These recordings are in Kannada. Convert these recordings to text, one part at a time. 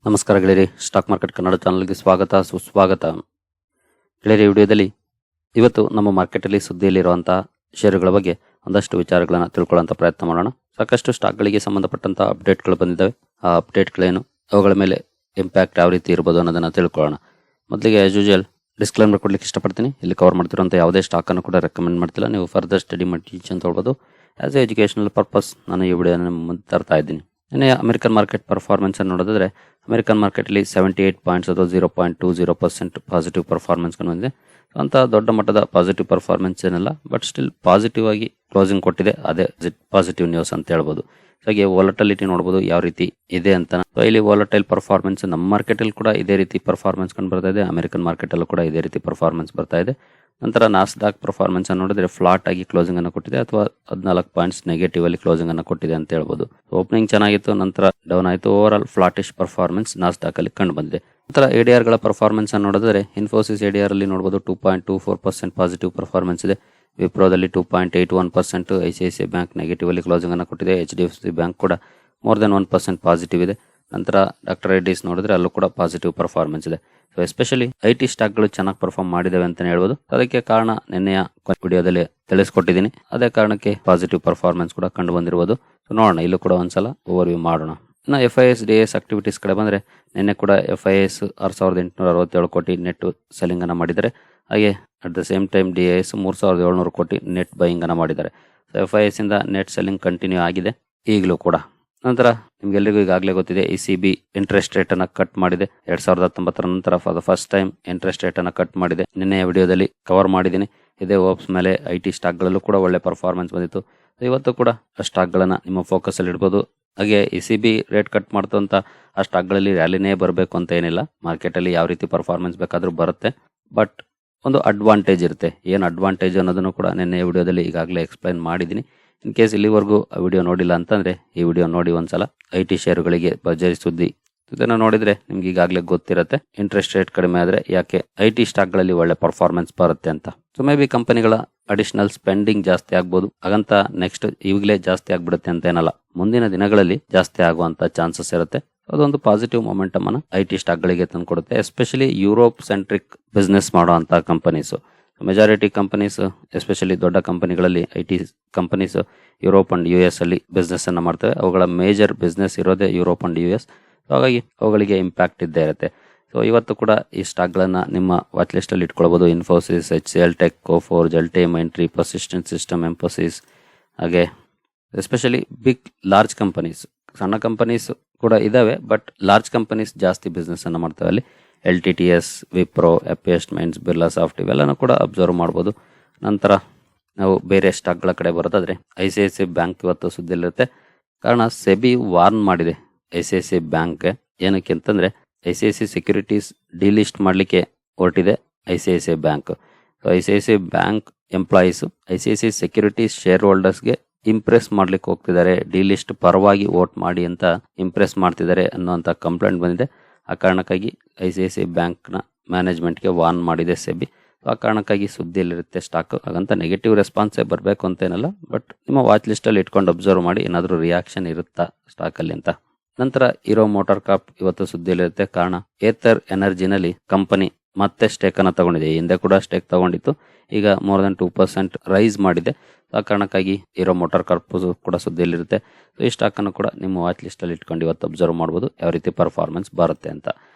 ನಮಸ್ಕಾರ ಗೆಳೆಯರಿ, ಸ್ಟಾಕ್ ಮಾರ್ಕೆಟ್ ಕನ್ನಡ ಚಾನಲ್ಗೆ ಸ್ವಾಗತ ಸುಸ್ವಾಗತ. ಗೆಳೆಯರಿ, ವಿಡಿಯೋದಲ್ಲಿ ಇವತ್ತು ನಮ್ಮ ಮಾರ್ಕೆಟಲ್ಲಿ ಸುದ್ದಿಯಲ್ಲಿರುವಂತಹ ಷೇರುಗಳ ಬಗ್ಗೆ ಒಂದಷ್ಟು ವಿಚಾರಗಳನ್ನು ತಿಳ್ಕೊಳ್ಳುವಂಥ ಪ್ರಯತ್ನ ಮಾಡೋಣ. ಸಾಕಷ್ಟು ಸ್ಟಾಕ್ಗಳಿಗೆ ಸಂಬಂಧಪಟ್ಟಂಥ ಅಪ್ಡೇಟ್ಗಳು ಬಂದಿದ್ದಾವೆ. ಆ ಅಪ್ಡೇಟ್ಗಳೇನು, ಅವುಗಳ ಮೇಲೆ ಇಂಪ್ಯಾಕ್ಟ್ ಯಾವ ರೀತಿ ಇರ್ಬೋದು ಅನ್ನೋದನ್ನು ತಿಳ್ಕೊಳ್ಳೋಣ. ಮೊದಲಿಗೆ ಆಸ್ ಯೂಶುವಲ್ ಡಿಸ್ಕ್ಲೇಮರ್ ಕೊಡ್ಲಿಕ್ಕೆ ಇಷ್ಟಪಡ್ತೀನಿ. ಇಲ್ಲಿ ಕವರ್ ಮಾಡ್ತಿರುವಂಥ ಯಾವುದೇ ಸ್ಟಾಕನ್ನು ಕೂಡ ರೆಕಮೆಂಡ್ ಮಾಡ್ತಿಲ್ಲ. ನೀವು ಫರ್ದರ್ ಸ್ಟಡಿ ಮಾಡಿ ಟೀಚ್ ತೊಗೊಳ್ಬೋದು. ಆಸ್ ಎ ಎಜುಕೇಷನಲ್ ಪರ್ಪಸ್ ನಾನು ಈ ವಿಡಿಯೋನ ಮುಂದೆ ತರ್ತಾ ಇದ್ದೀನಿ. ನಿನ್ನೆ ಅಮೆರಿಕನ್ ಮಾರ್ಕೆಟ್ ಪರ್ಫಾರ್ಮೆನ್ಸ್ ಅನ್ನು ನೋಡಿದ್ರೆ ಅಮೆರಿಕನ್ ಮಾರ್ಕೆಟಲ್ಲಿ 78 ಪಾಯಿಂಟ್ಸ್ ಅಥವಾ 0.20% ಪಾಸಿಟಿವ್ ಪರ್ಫಾರ್ಮೆನ್ಸ್ ಬಂದಿದೆ. ಅಂತ ದೊಡ್ಡ ಮಟ್ಟದ ಪಾಸಿಟಿವ್ ಪರ್ಫಾರ್ಮೆನ್ಸ್ ಏನಲ್ಲ, ಬಟ್ ಸ್ಟಿಲ್ ಪಾಸಿಟಿವ್ ಆಗಿ ಕ್ಲೋಸಿಂಗ್ ಕೊಟ್ಟಿದೆ. ಅದೇ ಪಾಸಿಟಿವ್ ನ್ಯೂಸ್ ಅಂತ ಹೇಳ್ಬೋದು. ಹಾಗೆ ವಾಲಟಿಲಿಟಿ ನೋಡ್ಬೋದು ಯಾವ ರೀತಿ ಇದೆ ಅಂತ. ಇಲ್ಲಿ ವಾಲಟೈಲ್ ಪರ್ಫಾರ್ಮೆನ್ಸ್ ನಮ್ಮ ಮಾರ್ಕೆಟಲ್ಲಿ ಕೂಡ ಇದೇ ರೀತಿ ಪರ್ಫಾರ್ಮೆನ್ಸ್ ಕಂಡು ಬರ್ತಾ ಇದೆ. ಅಮೆರಿಕನ್ ಮಾರ್ಕೆಟಲ್ಲೂ ಕೂಡ ಇದೇ ರೀತಿ ಪರ್ಫಾರ್ಮೆನ್ಸ್ ಬರ್ತಾ ಇದೆ. ನಂತರ ನಾಸ್ಡಾಕ್ ಪರ್ಫಾರ್ಮೆನ್ಸ್ ಅನ್ನು ನೋಡಿದ್ರೆ ಫ್ಲಾಟ್ ಆಗಿ ಕ್ಲೋಸಿಂಗ್ ಅನ್ನು ಕೊಟ್ಟಿದೆ, ಅಥವಾ 14 ಪಾಯಿಂಟ್ಸ್ ನೆಗೆಟಿವ್ ಅಲ್ಲಿ ಕ್ಲೋಸಿಂಗ್ ಅನ್ನು ಕೊಟ್ಟಿದೆ ಅಂತ ಹೇಳ್ಬೋದು. ಓಪನಿಂಗ್ ಚೆನ್ನಾಗಿತ್ತು, ನಂತರ ಡೌನ್ ಆಯಿತು. Over all flattish performance Nasdaq ಅಲ್ಲಿ ಕಂಡು ಬಂದಿದೆ. ನಂತರ ಎಡಿಆರ್ ಗಳ ಪರ್ಫಾರ್ಮೆನ್ಸ್ ಅನ್ನು ನೋಡಿದ್ರೆ ಇನ್ಫೋಸಿಸ್ ಎಡಿಆರ್ ಅಲ್ಲಿ ನೋಡಬಹುದು 2.24% ಪಾಸಿಟಿವ್ ಪರ್ಫಾರ್ಮೆನ್ಸ್ ಇದೆ. ವಿಪ್ರೋದಲ್ಲಿ 2.81%, ಐಸಿಐಸಿಐ ಬ್ಯಾಂಕ್ ನೆಗೆಟಿವ್ ಅಲ್ಲಿ ಕ್ಲೋಸಿಂಗ್ ಅನ್ನು ಕೊಟ್ಟಿದೆ. HDFC ಬ್ಯಾಂಕ್ ಕೂಡ ಮೋರ್ ದೆನ್ 1% ಪಾಸಿಟಿವ್ ಇದೆ. ನಂತರ ಡಾಕ್ಟರ್ ರೆಡ್ಡಿಸ್ ನೋಡಿದ್ರೆ ಅಲ್ಲೂ ಕೂಡ ಪಾಸಿಟಿವ್ ಪರ್ಫಾರ್ಮೆನ್ಸ್ ಇದೆ. ಸೊ ಎಸ್ಪೆಷಲಿ ಐಟಿ ಸ್ಟಾಕ್ಗಳು ಚೆನ್ನಾಗಿ ಪರ್ಫಾರ್ಮ್ ಮಾಡಿದಾವೆ ಅಂತ ಹೇಳ್ಬೋದು. ಅದಕ್ಕೆ ಕಾರಣ ನಿನ್ನೆಯ ವಿಡಿಯೋದಲ್ಲಿ ತಿಳಿಸ್ಕೊಟ್ಟಿದ್ದೀನಿ. ಅದೇ ಕಾರಣಕ್ಕೆ ಪಾಸಿಟಿವ್ ಪರ್ಫಾರ್ಮೆನ್ಸ್ ಕೂಡ ಕಂಡು ಬಂದಿರಬಹುದು. ಸೊ ನೋಡೋಣ, ಇಲ್ಲೂ ಕೂಡ ಒಂದ್ಸಲ ಓವರ್ವ್ಯೂ ಮಾಡೋಣ. ಇನ್ನು FIS DIS ಆಕ್ಟಿವಿಟೀಸ್ ಕಡೆ ಬಂದ್ರೆ ನಿನ್ನೆ ಕೂಡ FIS 6,867 ಕೋಟಿ ನೆಟ್ ಸೆಲ್ಲಿಂಗ್ ಅನ್ನ ಮಾಡಿದ್ದಾರೆ. ಹಾಗೆ at the same time DIS 3,700 ಕೋಟಿ ನೆಟ್ ಬೈಯಿಂಗ್ ಅನ್ನ ಮಾಡಿದ್ದಾರೆ. ಸೊ FIS ಇಂದ ನೆಟ್ ಸೆಲ್ಲಿಂಗ್ ಕಂಟಿನ್ಯೂ ಆಗಿದೆ ಈಗಲೂ ಕೂಡ. ನಂತರ ನಿಮ್ಗೆಲ್ಲರಿಗೂ ಈಗಾಗಲೇ ಗೊತ್ತಿದೆ, ECB ಇಂಟ್ರೆಸ್ಟ್ ರೇಟ್ ಅನ್ನ ಕಟ್ ಮಾಡಿದೆ. 2019 ನಂತರ for the first time interest rate ಅನ್ನ ಕಟ್ ಮಾಡಿದೆ. ನಿನ್ನೆಯ ವಿಡಿಯೋದಲ್ಲಿ ಕವರ್ ಮಾಡಿದ್ದೀನಿ. ಇದೇ ಹೋಪ್ಸ್ ಮೇಲೆ ಐಟಿ ಸ್ಟಾಕ್ಗಳಲ್ಲೂ ಕೂಡ ಒಳ್ಳೆ ಪರ್ಫಾರ್ಮೆನ್ಸ್ ಬಂದಿತ್ತು. ಇವತ್ತು ಕೂಡ ಆ ಸ್ಟಾಕ್ಗಳನ್ನ ನಿಮ್ಮ ಫೋಕಸ್ ಅಲ್ಲಿ ಇಡ್ಬೋದು. ಹಾಗೆ ECB ರೇಟ್ ಕಟ್ ಮಾಡ್ತಂತ ಆ ಸ್ಟಾಕ್ಗಳಲ್ಲಿ ರ್ಯಾಲಿನೇ ಬರಬೇಕು ಅಂತ ಏನಿಲ್ಲ. ಮಾರ್ಕೆಟಲ್ಲಿ ಯಾವ ರೀತಿ ಪರ್ಫಾರ್ಮೆನ್ಸ್ ಬೇಕಾದ್ರೂ ಬರುತ್ತೆ, ಬಟ್ ಒಂದು ಅಡ್ವಾಂಟೇಜ್ ಇರುತ್ತೆ. ಏನು ಅಡ್ವಾಂಟೇಜ್ ಅನ್ನೋದನ್ನು ಕೂಡ ನಿನ್ನೆ ವಿಡಿಯೋದಲ್ಲಿ ಈಗಾಗಲೇ ಎಕ್ಸ್ಪ್ಲೈನ್ ಮಾಡಿದ್ದೀನಿ. ಇನ್ ಕೇಸ್ ಇಲ್ಲಿವರೆಗೂ ಆ ವಿಡಿಯೋ ನೋಡಿಲ್ಲ ಅಂತಂದ್ರೆ ಈ ವಿಡಿಯೋ ನೋಡಿ ಒಂದ್ಸಲ. ಐಟಿ ಷೇರುಗಳಿಗೆ ಭರ್ಜರಿ ಸುದ್ದಿ ಇದನ್ನ ನೋಡಿದ್ರೆ ನಿಮ್ಗೆ ಈಗಾಗಲೇ ಗೊತ್ತಿರುತ್ತೆ. ಇಂಟ್ರೆಸ್ಟ್ ರೇಟ್ ಕಡಿಮೆ ಆದ್ರೆ ಯಾಕೆ ಐಟಿ ಸ್ಟಾಕ್ಗಳಲ್ಲಿ ಒಳ್ಳೆ ಪರ್ಫಾರ್ಮೆನ್ಸ್ ಬರುತ್ತೆ ಅಂತ. ಸೊ ಮೇ ಬಿ ಕಂಪನಿಗಳ ಅಡಿಷನಲ್ ಸ್ಪೆಂಡಿಂಗ್ ಜಾಸ್ತಿ ಆಗ್ಬೋದು. ಹಾಗಂತ ನೆಕ್ಸ್ಟ್ ಈಗಲೇ ಜಾಸ್ತಿ ಆಗ್ಬಿಡುತ್ತೆ ಅಂತ ಏನಲ್ಲ, ಮುಂದಿನ ದಿನಗಳಲ್ಲಿ ಜಾಸ್ತಿ ಆಗುವಂತ ಚಾನ್ಸಸ್ ಇರುತ್ತೆ. ಅದೊಂದು ಪಾಸಿಟಿವ್ ಮೊಮೆಂಟಮ್ ಅನ್ನ ಐಟಿ ಸ್ಟಾಕ್ಗಳಿಗೆ ತಂದುಕೊಡುತ್ತೆ. ಎಸ್ಪೆಷಲಿ ಯುರೋಪ್ ಸೆಂಟ್ರಿಕ್ ಬಿಸ್ನೆಸ್ ಮಾಡುವಂತ ಕಂಪನೀಸ್. ಮೆಜಾರಿಟಿ ಕಂಪನೀಸ್, ಎಸ್ಪೆಷಲಿ ದೊಡ್ಡ ಕಂಪನಿಗಳಲ್ಲಿ IT companies Europe and US ಅಲ್ಲಿ ಬಿಸ್ನೆಸ್ ಅನ್ನ ಮಾಡ್ತವೆ. ಅವುಗಳ ಮೇಜರ್ ಬಿಸ್ನೆಸ್ ಇರೋದೇ ಯುರೋಪ್ ಅಂಡ್ US. ಹಾಗಾಗಿ ಅವುಗಳಿಗೆ ಇಂಪ್ಯಾಕ್ಟ್ ಇದ್ದೇ ಇರುತ್ತೆ. ಸೊ ಇವತ್ತು ಕೂಡ ಈ ಸ್ಟಾಕ್ಗಳನ್ನ ನಿಮ್ಮ ವಾಚ್ ಲಿಸ್ಟ್ ಅಲ್ಲಿ ಇಟ್ಕೊಳ್ಬಹುದು. Infosys, HCL tech, Coforge, LTIMindtree, Persistent system, Mphasis. ಹಾಗೆ ಎಸ್ಪೆಷಲಿ ಬಿಗ್ ಲಾರ್ಜ್ ಕಂಪನೀಸ್, ಸಣ್ಣ ಕಂಪನೀಸ್ ಕೂಡ ಇದಾವೆ, ಬಟ್ ಲಾರ್ಜ್ ಕಂಪನೀಸ್ ಜಾಸ್ತಿ ಬಿಸ್ನೆಸ್ ಅನ್ನ ಮಾಡ್ತವೆ ಅಲ್ಲಿ. LTTS, ವಿಪ್ರೋ, ಅಪೇಸ್ಟ್ಮೆಂಟ್ಸ್, ಬಿರ್ಲಾ ಸಾಫ್ಟ್ ಇವೆಲ್ಲನೂ ಕೂಡ ಅಬ್ಸರ್ವ್ ಮಾಡ್ಬೋದು. ನಂತರ ನಾವು ಬೇರೆ ಸ್ಟಾಕ್ಗಳ ಕಡೆ ಬರೋದಾದ್ರೆ ICICI ಬ್ಯಾಂಕ್ ಇವತ್ತು ಸುದ್ದಿಯಲ್ಲಿರುತ್ತೆ. ಕಾರಣ ಸೆಬಿ ವಾರ್ನ್ ಮಾಡಿದೆ ICICI ಬ್ಯಾಂಕ್. ಏನಕ್ಕೆ ಅಂತಂದ್ರೆ ICICI ಸೆಕ್ಯೂರಿಟೀಸ್ ಡಿಲಿಸ್ಟ್ ಮಾಡಲಿಕ್ಕೆ ಹೊರಟಿದೆ ICICI bank. ICICI bank employees ICICI securities share ಹೋಲ್ಡರ್ಸ್ಗೆ ಇಂಪ್ರೆಸ್ ಮಾಡ್ಲಿಕ್ಕೆ ಹೋಗ್ತಿದ್ದಾರೆ. ಡಿಲಿಸ್ಟ್ ಪರವಾಗಿ ವೋಟ್ ಮಾಡಿ ಅಂತ ಇಂಪ್ರೆಸ್ ಮಾಡ್ತಿದ್ದಾರೆ ಅನ್ನುವಂತ ಕಂಪ್ಲೇಂಟ್ ಬಂದಿದೆ. ಆ ಕಾರಣಕ್ಕಾಗಿ ICICI ಬ್ಯಾಂಕ್ನ ಮ್ಯಾನೇಜ್ಮೆಂಟ್ಗೆ ವಾರ್ನ್ ಮಾಡಿದೆ ಸೆಬಿ. ಆ ಕಾರಣಕ್ಕಾಗಿ ಸುದ್ದಿಯಲ್ಲಿರುತ್ತೆ ಸ್ಟಾಕ್. ಹಾಗಂತ ನೆಗೆಟಿವ್ ರೆಸ್ಪಾನ್ಸೇ ಬರಬೇಕು ಅಂತ ಏನಲ್ಲ, ಬಟ್ ನಿಮ್ಮ ವಾಚ್ ಲಿಸ್ಟಲ್ಲಿ ಇಟ್ಕೊಂಡು ಅಬ್ಸರ್ವ್ ಮಾಡಿ ಏನಾದರೂ ರಿಯಾಕ್ಷನ್ ಇರುತ್ತಾ ಸ್ಟಾಕಲ್ಲಿ ಅಂತ. ನಂತರ ಹೀರೋ ಮೋಟಾರ್ ಕಾರ್ಪ್ ಇವತ್ತು ಸುದ್ದಿಯಲ್ಲಿರುತ್ತೆ. ಕಾರಣ ಏಥರ್ ಎನರ್ಜಿನಲ್ಲಿ ಕಂಪನಿ ಮತ್ತೆ ಸ್ಟೇಕ್ ಅನ್ನು ತಗೊಂಡಿದೆ. ಹಿಂದೆ ಕೂಡ ಸ್ಟೇಕ್ ತಗೊಂಡಿತ್ತು, ಈಗ ಮೋರ್ ದನ್ 2% ರೈಸ್ ಮಾಡಿದೆ. ಆ ಕಾರಣಕ್ಕಾಗಿ ಹೀರೋ ಮೋಟಾರ್ ಕಾರ್ಪ್ ಕೂಡ ಸುದ್ದಿಯಲ್ಲಿರುತ್ತೆ. ಈ ಸ್ಟಾಕ್ ಅನ್ನು ಕೂಡ ನಿಮ್ಮ ವಾಚ್ ಲಿಸ್ಟ್ ಅಲ್ಲಿ ಇಟ್ಕೊಂಡು ಇವತ್ತು ಅಬ್ಸರ್ವ್ ಮಾಡಬಹುದು ಯಾವ ರೀತಿ ಪರ್ಫಾರ್ಮೆನ್ಸ್ ಬರುತ್ತೆ ಅಂತ.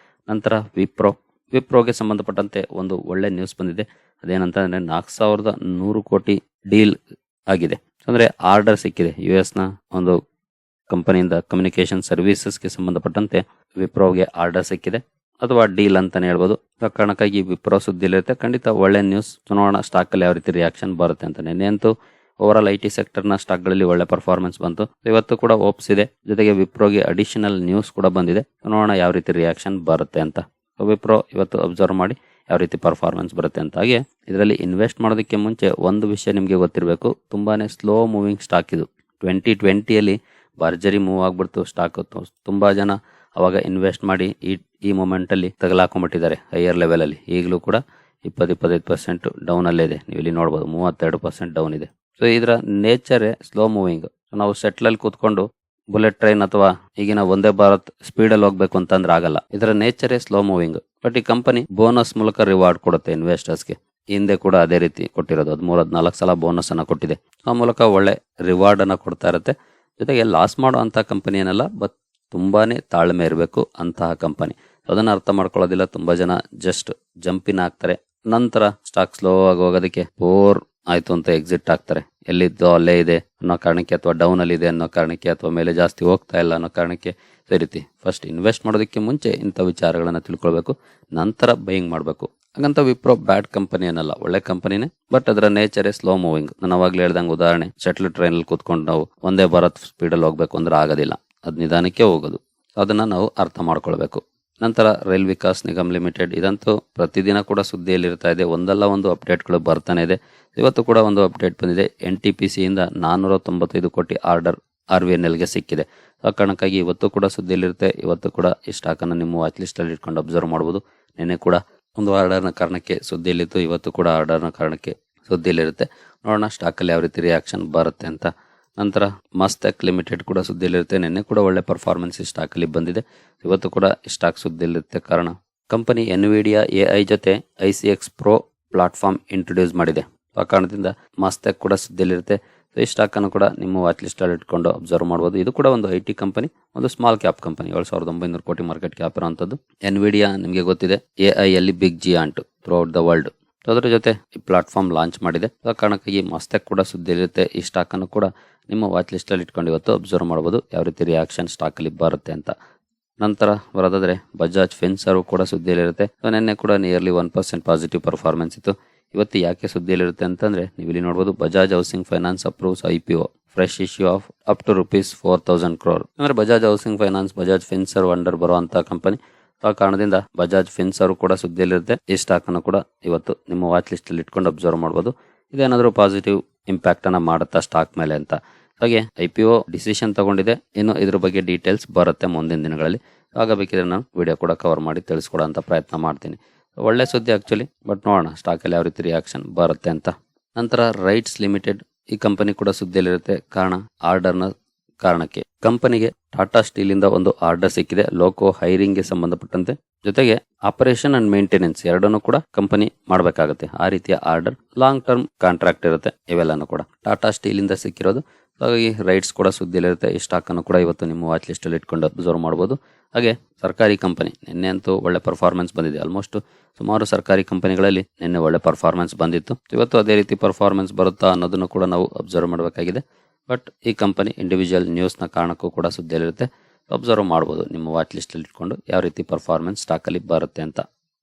ನಂತರ ವಿಪ್ರೋಗೆ ಸಂಬಂಧಪಟ್ಟಂತೆ ಒಂದು ಒಳ್ಳೆ ನ್ಯೂಸ್ ಬಂದಿದೆ. ಅದೇನಂತಂದ್ರೆ 4,100 ಕೋಟಿ ಡೀಲ್ ಆಗಿದೆ. ಅಂದ್ರೆ ಆರ್ಡರ್ ಸಿಕ್ಕಿದೆ. US ನ ಒಂದು ಕಂಪನಿಯಿಂದ ಕಮ್ಯುನಿಕೇಶನ್ ಸರ್ವಿಸಸ್ಗೆ ಸಂಬಂಧಪಟ್ಟಂತೆ ವಿಪ್ರೋಗೆ ಆರ್ಡರ್ ಸಿಕ್ಕಿದೆ, ಅಥವಾ ಡೀಲ್ ಅಂತಾನೆ ಹೇಳ್ಬೋದು. ಆ ಕಾರಣಕ್ಕಾಗಿ ವಿಪ್ರೋ ಸುದ್ದಿಲಿರುತ್ತೆ. ಖಂಡಿತ ಒಳ್ಳೆ ನ್ಯೂಸ್. ನೋಡೋಣ ಸ್ಟಾಕ್ ಅಲ್ಲಿ ಯಾವ ರೀತಿ ರಿಯಾಕ್ಷನ್ ಬರುತ್ತೆ ಅಂತ. ನಿನ್ನೆ ಅಂತೂ ಓವರ್ ಆಲ್ ಐಟಿ ಸೆಕ್ಟರ್ ನ ಸ್ಟಾಕ್ ಗಳಲ್ಲಿ ಒಳ್ಳೆ ಪರ್ಫಾರ್ಮೆನ್ಸ್ ಬಂತು. ಇವತ್ತು ಕೂಡ ಹೋಪ್ಸ್ ಇದೆ, ಜೊತೆಗೆ ವಿಪ್ರೋಗೆ ಅಡಿಷನಲ್ ನ್ಯೂಸ್ ಕೂಡ ಬಂದಿದೆ. ನೋಡೋಣ ಯಾವ ರೀತಿ ರಿಯಾಕ್ಷನ್ ಬರುತ್ತೆ ಅಂತ. ವಿಪ್ರೋ ಇವತ್ತು ಅಬ್ಸರ್ವ್ ಮಾಡಿ ಯಾವ ರೀತಿ ಪರ್ಫಾರ್ಮೆನ್ಸ್ ಬರುತ್ತೆ ಅಂತ. ಹಾಗೆ ಇದರಲ್ಲಿ ಇನ್ವೆಸ್ಟ್ ಮಾಡೋದಕ್ಕೆ ಮುಂಚೆ ಒಂದು ವಿಷಯ ನಿಮಗೆ ಗೊತ್ತಿರಬೇಕು, ತುಂಬಾನೇ ಸ್ಲೋ ಮೂವಿಂಗ್ ಸ್ಟಾಕ್ ಇದು. 2020 ಭರ್ಜರಿ ಮೂವ್ ಆಗ್ಬಿಡ್ತು ಸ್ಟಾಕ್. ತುಂಬಾ ಜನ ಅವಾಗ ಇನ್ವೆಸ್ಟ್ ಮಾಡಿ ಈ ಮೂಮೆಂಟ್ ಅಲ್ಲಿ ತಗಲಾಕೊಂಡ್ಬಿಟ್ಟಿದ್ದಾರೆ ಹೈಯರ್ ಲೆವೆಲ್ ಅಲ್ಲಿ. ಈಗಲೂ ಕೂಡ 20-25% ಡೌನ್ ಅಲ್ಲೇ ಇದೆ. ನೀವು ಇಲ್ಲಿ ನೋಡಬಹುದು 32% ಡೌನ್ ಇದೆ. ಸೊ ಇದರ ನೇಚರ್ ಸ್ಲೋ ಮೂವಿಂಗ್. ನಾವು ಸೆಟ್ಲ್ ಅಲ್ಲಿ ಕೂತ್ಕೊಂಡು ಬುಲೆಟ್ ಟ್ರೈನ್ ಅಥವಾ ಈಗಿನ ಒಂದೇ ಭಾರತ್ ಸ್ಪೀಡ್ ಅಲ್ಲಿ ಹೋಗ್ಬೇಕು ಅಂತಂದ್ರೆ ಆಗಲ್ಲ. ಇದರ ನೇಚರೇ ಸ್ಲೋ ಮೂವಿಂಗ್. ಬಟ್ ಈ ಕಂಪನಿ ಬೋನಸ್ ಮೂಲಕ ರಿವಾರ್ಡ್ ಕೊಡುತ್ತೆ ಇನ್ವೆಸ್ಟರ್ಸ್ಗೆ. ಹಿಂದೆ ಕೂಡ ಅದೇ ರೀತಿ ಕೊಟ್ಟಿರೋದು, 13-14 ಸಲ ಬೋನಸ್ ಅನ್ನ ಕೊಟ್ಟಿದೆ. ಆ ಮೂಲಕ ಒಳ್ಳೆ ರಿವಾರ್ಡ್ ಅನ್ನ ಕೊಡ್ತಾ ಇರುತ್ತೆ. ಜೊತೆಗೆ ಲಾಸ್ ಮಾಡುವಂತ ಕಂಪನಿ ಏನಲ್ಲ, ಬಟ್ ತುಂಬಾನೇ ತಾಳ್ಮೆ ಇರಬೇಕು ಅಂತಹ ಕಂಪನಿ. ಅದನ್ನ ಅರ್ಥ ಮಾಡ್ಕೊಳ್ಳೋದಿಲ್ಲ ತುಂಬಾ ಜನ. ಜಸ್ಟ್ ಜಂಪಿನ್ ಆಗ್ತಾರೆ, ನಂತರ ಸ್ಟಾಕ್ ಸ್ಲೋ ಆಗಿ ಹೋಗೋದಕ್ಕೆ ಬೋರ್ ಆಯ್ತು ಅಂತ ಎಕ್ಸಿಟ್ ಆಗ್ತಾರೆ. ಎಲ್ಲಿದ್ದೋ ಅಲ್ಲೇ ಇದೆ ಅನ್ನೋ ಕಾರಣಕ್ಕೆ, ಅಥವಾ ಡೌನ್ ಅಲ್ಲಿ ಇದೆ ಅನ್ನೋ ಕಾರಣಕ್ಕೆ, ಅಥವಾ ಮೇಲೆ ಜಾಸ್ತಿ ಹೋಗ್ತಾ ಇಲ್ಲ ಅನ್ನೋ ಕಾರಣಕ್ಕೆ. ಈ ರೀತಿ ಫಸ್ಟ್ ಇನ್ವೆಸ್ಟ್ ಮಾಡೋದಕ್ಕೆ ಮುಂಚೆ ಇಂಥ ವಿಚಾರಗಳನ್ನ ತಿಳ್ಕೊಳ್ಬೇಕು, ನಂತರ ಬೈಯಿಂಗ್ ಮಾಡಬೇಕು. ಹಾಗಂತ ವಿಪ್ರೋ ಬ್ಯಾಡ್ ಕಂಪನಿ ಅನ್ನಲ್ಲ, ಒಳ್ಳೆ ಕಂಪನಿನೇ. ಬಟ್ ಅದರ ನೇಚರೇ ಸ್ಲೋ ಮೂವಿಂಗ್. ನಾನು ಅವಾಗ್ಲೇ ಹೇಳ್ದಂಗೆ ಉದಾಹರಣೆ, ಶಟ್ಲ್ ಟ್ರೈನ್ ಅಲ್ಲಿ ಕೂತ್ಕೊಂಡು ನಾವು ಒಂದೇ ಭಾರತ್ ಸ್ಪೀಡ್ ಅಲ್ಲಿ ಹೋಗ್ಬೇಕು ಅಂದ್ರೆ ಆಗೋದಿಲ್ಲ, ಅದ್ ನಿಧಾನಕ್ಕೆ ಹೋಗೋದು. ಅದನ್ನ ನಾವು ಅರ್ಥ ಮಾಡ್ಕೊಳ್ಬೇಕು. ನಂತರ ರೈಲ್ ವಿಕಾಸ್ ನಿಗಮ್ ಲಿಮಿಟೆಡ್, ಇದಂತೂ ಪ್ರತಿದಿನ ಕೂಡ ಸುದ್ದಿಯಲ್ಲಿ ಇರ್ತಾ ಇದೆ. ಒಂದಲ್ಲ ಒಂದು ಅಪ್ಡೇಟ್ಗಳು ಬರ್ತಾನೆ ಇದೆ. ಇವತ್ತು ಕೂಡ ಒಂದು ಅಪ್ಡೇಟ್ ಬಂದಿದೆ. NTPC ಇಂದ 495 ಕೋಟಿ ಆರ್ಡರ್ RVNL ಗೆ ಸಿಕ್ಕಿದೆ. ಆ ಕಾರಣಕ್ಕಾಗಿ ಇವತ್ತು ಕೂಡ ಸುದ್ದಿಯಲ್ಲಿರುತ್ತೆ. ಇವತ್ತು ಕೂಡ ಈ ಸ್ಟಾಕ್ ಅನ್ನು ನಿಮ್ಮ ವಾಚ್ ಲಿಸ್ಟ್ ಅಲ್ಲಿ ಇಟ್ಕೊಂಡು ಅಬ್ಸರ್ವ್ ಮಾಡಬಹುದು. ನಿನ್ನೆ ಕೂಡ ಒಂದು ಆರ್ಡರ್ನ ಕಾರಣಕ್ಕೆ ಸುದ್ದಿಯಲ್ಲಿತ್ತು, ಇವತ್ತು ಕೂಡ ಆರ್ಡರ್ನ ಕಾರಣಕ್ಕೆ ಸುದ್ದಿಯಲ್ಲಿರುತ್ತೆ. ನೋಡೋಣ ಸ್ಟಾಕ್ ಅಲ್ಲಿ ಯಾವ ರೀತಿ ರಿಯಾಕ್ಷನ್ ಬರುತ್ತೆ ಅಂತ. ನಂತರ ಮಸ್ಟೆಕ್ ಲಿಮಿಟೆಡ್ ಕೂಡ ಸುದ್ದಿಯಲ್ಲಿರುತ್ತೆ. ನಿನ್ನೆ ಕೂಡ ಒಳ್ಳೆ ಪರ್ಫಾರ್ಮೆನ್ಸ್ ಈ ಸ್ಟಾಕ್ ಅಲ್ಲಿ ಬಂದಿದೆ. ಇವತ್ತು ಕೂಡ ಈ ಸ್ಟಾಕ್ ಸುದ್ದಿಯಲ್ಲಿರುತ್ತೆ. ಕಾರಣ ಕಂಪನಿ NVIDIA AI ಜೊತೆ ICX Pro ಪ್ಲಾಟ್ಫಾರ್ಮ್ ಇಂಟ್ರೊಡ್ಯೂಸ್ ಮಾಡಿದೆ. ಆ ಕಾರಣದಿಂದ ಮಸ್ಟೆಕ್ ಕೂಡ ಸುದ್ದಿಯಲ್ಲಿರುತ್ತೆ. ಈ ಸ್ಟಾಕ್ ಅನ್ನು ಕೂಡ ನಿಮ್ಮ ವಾಚ್ ಲಿಸ್ಟ್ ಅಲ್ಲಿ ಇಟ್ಕೊಂಡು ಅಬ್ಸರ್ವ್ ಮಾಡಬಹುದು. ಇದು ಕೂಡ ಒಂದು IT ಕಂಪನಿ, ಒಂದು ಸ್ಮಾಲ್ ಕ್ಯಾಪ್ ಕಂಪನಿ. 7,900 ಕೋಟಿ ಮಾರ್ಕೆಟ್ ಕ್ಯಾಪ್ ಇರುವಂತದ್ದು. NVIDIA ನಿಮಗೆ ಗೊತ್ತಿದೆ, AI ಅಲ್ಲಿ ಬಿಗ್ ಜಿಯಾಂಟ್ ಥ್ರೂಔಟ್ ದ ವರ್ಲ್ಡ್. ಅದರ ಜೊತೆ ಈ ಪ್ಲಾಟ್ಫಾರ್ಮ್ ಲಾಂಚ್ ಮಾಡಿದೆ. ಆ ಕಾರಣಕ್ಕಾಗಿ ಮಸ್ಟೆಕ್ ಕೂಡ ಸುದ್ದಿಯಲ್ಲಿರುತ್ತೆ. ಈ ಸ್ಟಾಕ್ ಅನ್ನು ಕೂಡ ನಿಮ್ಮ ವಾಚ್ ಲಿಸ್ಟ್ ಅಲ್ಲಿ ಇಟ್ಕೊಂಡು ಇವತ್ತು ಅಬ್ಸರ್ವ್ ಮಾಡಬಹುದು, ಯಾವ ರೀತಿ ರಿಯಾಕ್ಷನ್ ಸ್ಟಾಕ್ ಅಲ್ಲಿ ಬರುತ್ತೆ ಅಂತ. ನಂತರ ಬರೋದಾದ್ರೆ ಬಜಾಜ್ ಫಿನ್ಸರ್ವ್ ಕೂಡ ಸುದ್ದಿಯಲ್ಲಿರುತ್ತೆ. ನಿನ್ನೆ ಕೂಡ ನಿಯರ್ಲಿ 1% ಪಾಸಿಟಿವ್ ಪರ್ಫಾರ್ಮೆನ್ಸ್ ಇತ್ತು. ಇವತ್ತು ಯಾಕೆ ಸುದ್ದಿಯಲ್ಲಿರುತ್ತೆ ಅಂತಂದ್ರೆ, ನೀವು ಇಲ್ಲಿ ನೋಡಬಹುದು, Bajaj housing finance approves IPO fresh issue of up to ₹4,000 crore. ಅಂದ್ರೆ Bajaj housing finance Bajaj Finserv under ಬರುವಂತಹ ಕಂಪನಿ. ಆ ಕಾರಣದಿಂದ ಬಜಾಜ್ ಫಿನ್ಸರ್ವ್ ಕೂಡ ಸುದ್ದಿಯಲ್ಲಿರುತ್ತೆ. ಈ ಸ್ಟಾಕ್ ಅನ್ನು ಕೂಡ ಇವತ್ತು ನಿಮ್ಮ ವಾಚ್ ಲಿಸ್ಟ್ ಅಲ್ಲಿ ಇಟ್ಕೊಂಡು ಅಬ್ಸರ್ವ್ ಮಾಡಬಹುದು. ಇದೇನಾದ್ರೂ ಪಾಸಿಟಿವ್ ಇಂಪ್ಯಾಕ್ಟ್ ಅನ್ನ ಮಾಡುತ್ತಾ ಸ್ಟಾಕ್ ಮೇಲೆ ಅಂತ. ಹಾಗೆ IPO ಡಿಸಿಷನ್ ತಗೊಂಡಿದೆ. ಇನ್ನು ಇದ್ರ ಬಗ್ಗೆ ಡೀಟೇಲ್ಸ್ ಬರುತ್ತೆ ಮುಂದಿನ ದಿನಗಳಲ್ಲಿ. ಆಗ ಬೇಕಿದ್ರೆ ನಾನು ವಿಡಿಯೋ ಕೂಡ ಕವರ್ ಮಾಡಿ ತಿಳಿಸ್ಕೊಡೋ ಅಂತ ಪ್ರಯತ್ನ ಮಾಡ್ತೀನಿ. ಒಳ್ಳೆ ಸುದ್ದಿ ಆಕ್ಚುಲಿ, ಬಟ್ ನೋಡೋಣ ಸ್ಟಾಕ್ ಅಲ್ಲಿ ಯಾವ ರೀತಿ ರಿಯಾಕ್ಷನ್ ಬರುತ್ತೆ ಅಂತ. ನಂತರ ರೈಟ್ಸ್ ಲಿಮಿಟೆಡ್, ಈ ಕಂಪನಿ ಕೂಡ ಸುದ್ದಿಯಲ್ಲಿರುತ್ತೆ. ಕಾರಣ ಆರ್ಡರ್ನ ಕಾರಣಕ್ಕೆ ಕಂಪನಿಗೆ ಟಾಟಾ ಸ್ಟೀಲ್ ಇಂದ ಒಂದು ಆರ್ಡರ್ ಸಿಕ್ಕಿದೆ, ಲೋಕೋ ಹೈರಿಂಗ್ ಗೆ ಸಂಬಂಧಪಟ್ಟಂತೆ. ಜೊತೆಗೆ ಆಪರೇಷನ್ ಅಂಡ್ ಮೇಂಟೆನೆನ್ಸ್ ಎರಡನ್ನೂ ಕೂಡ ಕಂಪನಿ ಮಾಡಬೇಕಾಗುತ್ತೆ. ಆ ರೀತಿಯ ಆರ್ಡರ್, ಲಾಂಗ್ ಟರ್ಮ್ ಕಾಂಟ್ರಾಕ್ಟ್ ಇರುತ್ತೆ. ಇವೆಲ್ಲನೂ ಕೂಡ ಟಾಟಾ ಸ್ಟೀಲ್ ಇಂದ ಸಿಕ್ಕಿರೋದು. ಹಾಗಾಗಿ ರೈಟ್ಸ್ ಕೂಡ ಸುದ್ದಿಯಲ್ಲಿರುತ್ತೆ. ಈ ಸ್ಟಾಕ್ ಅನ್ನು ಕೂಡ ಇವತ್ತು ನಿಮ್ಮ ವಾಚ್ ಲಿಸ್ಟ್ ಅಲ್ಲಿ ಇಟ್ಕೊಂಡು ಅಬ್ಸರ್ವ್ ಮಾಡಬಹುದು. ಹಾಗೆ ಸರ್ಕಾರಿ ಕಂಪನಿ, ನಿನ್ನೆ ಅಂತೂ ಒಳ್ಳೆ ಪರ್ಫಾರ್ಮೆನ್ಸ್ ಬಂದಿದೆ. ಆಲ್ಮೋಸ್ಟ್ ಸುಮಾರು ಸರ್ಕಾರಿ ಕಂಪನಿಗಳಲ್ಲಿ ನಿನ್ನೆ ಒಳ್ಳೆ ಪರ್ಫಾರ್ಮೆನ್ಸ್ ಬಂದಿತ್ತು. ಇವತ್ತು ಅದೇ ರೀತಿ ಪರ್ಫಾರ್ಮೆನ್ಸ್ ಬರುತ್ತಾ ಅನ್ನೋದನ್ನು ಕೂಡ ನಾವು ಅಬ್ಸರ್ವ್ ಮಾಡಬೇಕಾಗಿದೆ. ಬಟ್ ಈ ಕಂಪನಿ ಇಂಡಿವಿಜುವಲ್ ನ್ಯೂಸ್ ನ ಕಾರಣಕ್ಕೂ ಕೂಡ ಸುದ್ದಿಯಲ್ಲಿರುತ್ತೆ. ಅಬ್ಸರ್ವ್ ಮಾಡಬಹುದು ನಿಮ್ಮ ವಾಚ್ ಲಿಸ್ಟ್ ಅಲ್ಲಿ ಇಟ್ಕೊಂಡು ಯಾವ ರೀತಿ ಪರ್ಫಾರ್ಮೆನ್ಸ್ ಸ್ಟಾಕ್ ಅಲ್ಲಿ ಬರುತ್ತೆ ಅಂತ.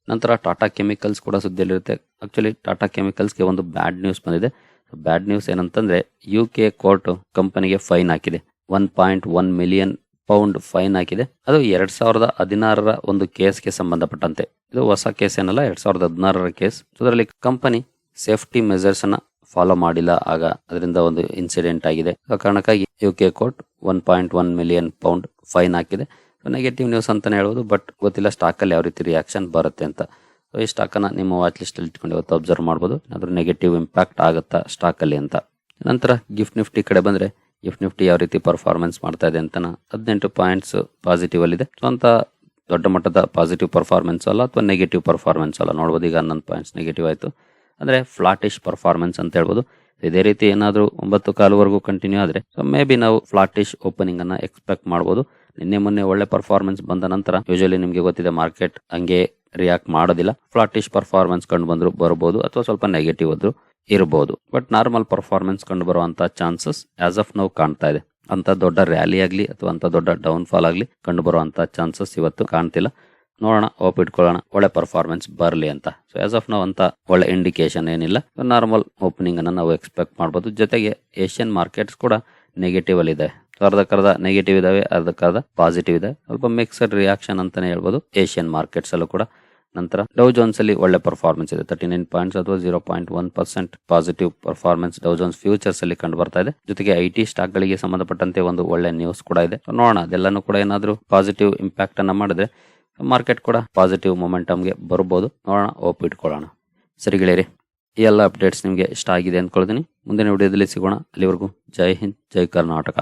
ನಂತರ ಟಾಟಾ ಕೆಮಿಕಲ್ಸ್ ಕೂಡ ಸುದ್ದಿಯಲ್ಲಿರುತ್ತೆ. ಆಕ್ಚುಲಿ ಟಾಟಾ ಕೆಮಿಕಲ್ಸ್ ಗೆ ಒಂದು ಬ್ಯಾಡ್ ನ್ಯೂಸ್ ಬಂದಿದೆ. ಬ್ಯಾಡ್ ನ್ಯೂಸ್ ಏನಂತಂದ್ರೆ, UK ಕೋರ್ಟ್ ಕಂಪನಿಗೆ ಫೈನ್ ಹಾಕಿದೆ. 1.1 ಮಿಲಿಯನ್ ಪೌಂಡ್ ಫೈನ್ ಹಾಕಿದೆ. ಅದು 2016ರ ಒಂದು ಕೇಸ್ಗೆ ಸಂಬಂಧಪಟ್ಟಂತೆ. ಇದು ಹೊಸ ಕೇಸ್ ಏನಲ್ಲ, 2016ರ ಕೇಸ್. ಅದರಲ್ಲಿ ಕಂಪನಿ ಸೇಫ್ಟಿ ಮೆಜರ್ಸ್ ಅನ್ನ ಫಾಲೋ ಮಾಡಿಲ್ಲ, ಆಗ ಅದರಿಂದ ಒಂದು ಇನ್ಸಿಡೆಂಟ್ ಆಗಿದೆ. ಆ ಕಾರಣಕ್ಕಾಗಿ UK court 1.1 million pound fine ಹಾಕಿದೆ. ನೆಗೆಟಿವ್ ನ್ಯೂಸ್ ಅಂತಾನೆ ಹೇಳ್ಬೋದು, ಬಟ್ ಗೊತ್ತಿಲ್ಲ ಸ್ಟಾಕ್ ಅಲ್ಲಿ ಯಾವ ರೀತಿ ರಿಯಾಕ್ಷನ್ ಬರುತ್ತೆ ಅಂತ. ಈ ಸ್ಟಾಕ್ ಅನ್ನ ನಿಮ್ಮ ವಾಚ್ ಲಿಸ್ಟ್ ಅಲ್ಲಿ ಇಟ್ಕೊಂಡು ಇವತ್ತು ಅಬ್ಸರ್ವ್ ಮಾಡಬಹುದು, ಏನಾದ್ರೂ ನೆಗೆಟಿವ್ ಇಂಪ್ಯಾಕ್ಟ್ ಆಗುತ್ತಾ ಸ್ಟಾಕ್ ಅಲ್ಲಿ ಅಂತ. ನಂತರ ಗಿಫ್ಟ್ ನಿಫ್ಟಿ ಕಡೆ ಬಂದ್ರೆ, ಗಿಫ್ಟ್ ನಿಫ್ಟಿ ಯಾವ ರೀತಿ ಪರ್ಫಾರ್ಮೆನ್ಸ್ ಮಾಡ್ತಾ ಇದೆ ಅಂತ 18 ಪಾಯಿಂಟ್ಸ್ ಪಾಸಿಟಿವ್ ಅಲ್ಲಿ ಇದೆ. ಅಂತ ದೊಡ್ಡ ಮಟ್ಟದ ಪಾಸಿಟಿವ್ ಪರ್ಫಾರ್ಮೆನ್ಸ್ ಅಲ್ಲ, ಅಥವಾ ನೆಗೆಟಿವ್ ಪರ್ಫಾರ್ಮೆನ್ಸ್ ಅಲ್ಲ. ನೋಡಬಹುದು, ಈಗ 11 ಪಾಯಿಂಟ್ಸ್ ನೆಗೆಟಿವ್ ಆಯ್ತು. ಅಂದ್ರೆ ಫ್ಲಾಟಿಶ್ ಪರ್ಫಾರ್ಮೆನ್ಸ್ ಅಂತ ಹೇಳ್ಬೋದು. ಇದೇ ರೀತಿ ಏನಾದ್ರೂ 9:15ವರೆಗೂ ಕಂಟಿನ್ಯೂ ಆದ್ರೆ ಮೇ ಬಿ ನಾವು ಫ್ಲಾಟಿಶ್ ಓಪನಿಂಗ್ ಅನ್ನ ಎಕ್ಸ್ಪೆಕ್ಟ್ ಮಾಡಬಹುದು. ನಿನ್ನೆ ಮೊನ್ನೆ ಒಳ್ಳೆ ಪರ್ಫಾರ್ಮೆನ್ಸ್ ಬಂದ ನಂತರ ಯೂಶಲಿ ನಿಮ್ಗೆ ಗೊತ್ತಿದೆ, ಮಾರ್ಕೆಟ್ ಹಂಗೆ ರಿಯಾಕ್ಟ್ ಮಾಡೋದಿಲ್ಲ. ಫ್ಲಾಟಿಶ್ ಪರ್ಫಾರ್ಮೆನ್ಸ್ ಕಂಡು ಬಂದ್ರು ಬರಬಹುದು, ಅಥವಾ ಸ್ವಲ್ಪ ನೆಗೆಟಿವ್ ಆದ್ರೂ ಇರಬಹುದು. ಬಟ್ ನಾರ್ಮಲ್ ಪರ್ಫಾರ್ಮೆನ್ಸ್ ಕಂಡು ಬರುವಂತ ಚಾನ್ಸಸ್ ಆಸ್ ಆಫ್ ನಾವು ಕಾಣ್ತಾ ಇದೆ. ಅಂತ ದೊಡ್ಡ ರ್ಯಾಲಿ ಆಗ್ಲಿ ಅಥವಾ ಅಂತ ದೊಡ್ಡ ಡೌನ್ ಫಾಲ್ ಆಗ್ಲಿ ಕಂಡು ಬರುವಂತ ಚಾನ್ಸಸ್ ಇವತ್ತು ಕಾಣ್ತಿಲ್ಲ. ನೋಡೋಣ, ಹೋಪ್ ಇಟ್ಕೊಳ್ಳೋಣ ಒಳ್ಳೆ ಪರ್ಫಾರ್ಮೆನ್ಸ್ ಬರಲಿ ಅಂತ. ಸೊ ಆಸ್ ಆಫ್ ನಾವು ಅಂತ ಒಳ್ಳೆ ಇಂಡಿಕೇಶನ್ ಏನಿಲ್ಲ. ನಾರ್ಮಲ್ ಓಪನಿಂಗ್ ಅನ್ನ ನಾವು ಎಕ್ಸ್ಪೆಕ್ಟ್ ಮಾಡಬಹುದು. ಜೊತೆಗೆ ಏಷ್ಯನ್ ಮಾರ್ಕೆಟ್ಸ್ ಕೂಡ ನೆಗೆಟಿವ್ ಅಲ್ಲಿ ಇದೆ. ಅರ್ಧಕ್ಕರ್ಧ ನೆಗೆಟಿವ್ ಇದಾವೆ, ಅರ್ಧಕ್ಕರ್ಧ ಪಾಸಿಟಿವ್ ಇದೆ. ಸ್ವಲ್ಪ ಮಿಕ್ಸ್ಡ್ ರಿಯಾಕ್ಷನ್ ಅಂತಾನೆ ಹೇಳ್ಬೋದು ಏಷ್ಯನ್ ಮಾರ್ಕೆಟ್ಸ್ ಅಲ್ಲೂ ಕೂಡ. ನಂತರ ಡೌ ಜೋನ್ಸ್ ಅಲ್ಲಿ ಒಳ್ಳೆ ಪರ್ಫಾರ್ಮೆನ್ಸ್ ಇದೆ. 39 ಪಾಯಿಂಟ್ಸ್ ಅಥವಾ 0.1% positive performance Dow Jones futures ಅಲ್ಲಿ ಕಂಡು ಬರ್ತಾ ಇದೆ. ಜೊತೆಗೆ IT ಸ್ಟಾಕ್ ಗಳಿಗೆ ಸಂಬಂಧಪಟ್ಟಂತೆ ಒಂದು ಒಳ್ಳೆ ನ್ಯೂಸ್ ಕೂಡ ಇದೆ. ನೋಡೋಣ, ಅದೆಲ್ಲಾನು ಕೂಡ ಏನಾದ್ರೂ ಪಾಸಿಟಿವ್ ಇಂಪ್ಯಾಕ್ಟ್ ಅನ್ನ ಮಾಡಿದ್ರೆ ಮಾರ್ಕೆಟ್ ಕೂಡ ಪಾಸಿಟಿವ್ ಮೊಮೆಂಟಮ್ಗೆ ಬರ್ಬೋದು. ನೋಡೋಣ, ಹೋಪ್ ಇಟ್ಕೊಳ್ಳೋಣ. ಸರಿ ಗೆಳೆಯರಿ, ಈ ಎಲ್ಲ ಅಪ್ಡೇಟ್ಸ್ ನಿಮಗೆ ಇಷ್ಟ ಆಗಿದೆ ಅಂದ್ಕೊಳ್ತೀನಿ. ಮುಂದಿನ ವಿಡಿಯೋದಲ್ಲಿ ಸಿಗೋಣ. ಅಲ್ಲಿವರೆಗೂ ಜೈ ಹಿಂದ್, ಜೈ ಕರ್ನಾಟಕ.